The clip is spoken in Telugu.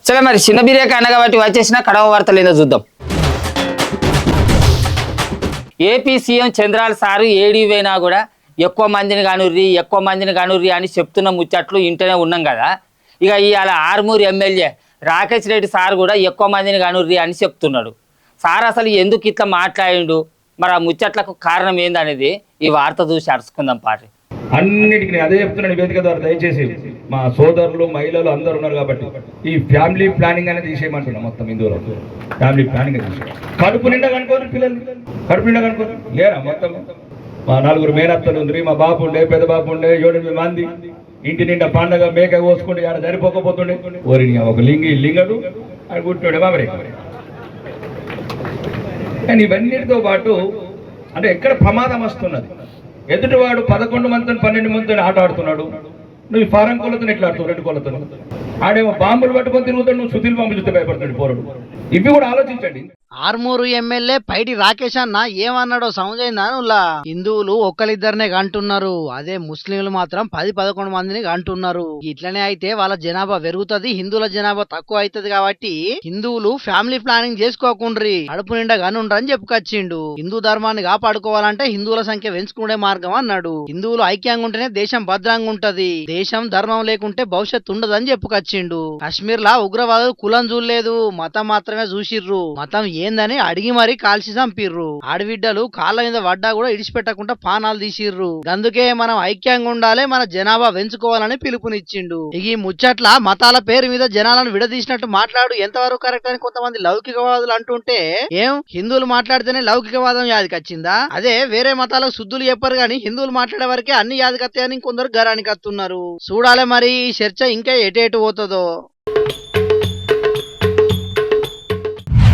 సరే మరి చిన్న బిర్యానీ అన్న కాబట్టి వచ్చేసిన కడవ వార్తలు ఏందో చూద్దాం. ఏపీ సీఎం చంద్రాల సారు ఏడీ పోయినా కూడా ఎక్కువ మందిని కానుర్రి అని చెప్తున్న ముచ్చట్లు ఇంటనే ఉన్నాం కదా. ఇక ఇవాళ ఆర్మూరు ఎమ్మెల్యే రాకేష్ రెడ్డి సార్ కూడా ఎక్కువ మందిని కానుర్రి అని చెప్తున్నాడు. సార్ అసలు ఎందుకు ఇట్లా మాట్లాడిండు, మరి ఆ ముచ్చట్లకు కారణం ఏందనేది ఈ వార్త చూసి అరుచుకుందాం పాటి. అన్నిటికీ అదే చెప్తున్నాను వేదిక ద్వారా. దయచేసి మా సోదరులు మహిళలు అందరు ఉన్నారు కాబట్టి ఈ ఫ్యామిలీ ప్లానింగ్ అనేది తీసేయమంటున్నాం. మొత్తం హిందువులు ఫ్యామిలీ ప్లానింగ్ కడుపు నిండా కనుకోరు పిల్లలు, కడుపు నిండా కనుకోరు లేరా మొత్తం. మా 4 మేనత్తలు ఉంది, మా బాబు ఉండే, పెద్ద బాబు ఉండే, 7-8 మంది ఇంటి నిండా పండగ మేక కోసుకుంటే ఆడ సరిపోకపోతుండే. ఓరి ఒక లింగడు అది పుట్టినాడే బాబరే. కానీ ఇవన్నిటితో పాటు అంటే ఎక్కడ ప్రమాదం వస్తున్నది, ఎదుటివాడు 11 మందితో 12 మందితో ఆట ఆడుతున్నాడు, నువ్వు ఫారం కోళ్ళతో ఎట్లా ఆడుతావు, 2 కోళ్ళతో. ఆడేమో బాంబులు పట్టుకొని తిరుగుతాడు, నువ్వు సుధీల్ బాంబులు చూస్తే భయపడుతుంది పోరడు. ఇవి కూడా ఆలోచించండి. ఆర్మూరు ఎమ్మెల్యే పైడి రాకేష్ అన్న ఏమన్నాడో సమజైందా? హిందువులు ఒక్కరిద్దరినే కంటున్నారు, అదే ముస్లింలు మాత్రం 10-11 మందిని కంటున్నారు. ఇట్లనే అయితే వాళ్ళ జనాభా పెరుగుతుంది, హిందువుల జనాభా తక్కువ అవుతుంది. కాబట్టి హిందువులు ఫ్యామిలీ ప్లానింగ్ చేసుకోకుండ్రి, అడుపు నిండా గనుండ్రి అని చెప్పుకొచ్చిండు. హిందూ ధర్మాన్ని కాపాడుకోవాలంటే హిందువుల సంఖ్య పెంచుకునే మార్గం అన్నాడు. హిందువులు ఐక్యంగా ఉంటేనే దేశం భద్రంగా ఉంటది, దేశం ధర్మం లేకుంటే భవిష్యత్తు ఉండదని చెప్పుకొచ్చిండు. కశ్మీర్ లా ఉగ్రవాదులు కులం చూడలేదు, మతం మాత్రమే చూసిర్రు. మతం ఏందని అడిగి మరీ కాల్చి చంపిర్రు. ఆడబిడ్డలు కాళ్ళ మీద పడ్డా కూడా ఇడిచిపెట్టకుండా పానాలు తీసిర్రు. అందుకే మనం ఐక్యంగా ఉండాలి, మన జనాభా పెంచుకోవాలని పిలుపునిచ్చిండు. ఈ ముచ్చట్ల మతాల పేరు మీద జనాలను విడదీసినట్టు మాట్లాడు ఎంతవరకు కరెక్ట్ అని కొంతమంది లౌకికవాదులు అంటుంటే, ఏం హిందువులు మాట్లాడితేనే లౌకికవాదం యాదికొచ్చిందా? అదే వేరే మతాలకు శుద్ధులు చెప్పరు గాని హిందువులు మాట్లాడే వరకే అన్ని యాదికత్తాయని కొందరు గరానికి వస్తున్నారు. చూడాలి మరి ఈ చర్చ ఇంకా ఎటు పోతుందో.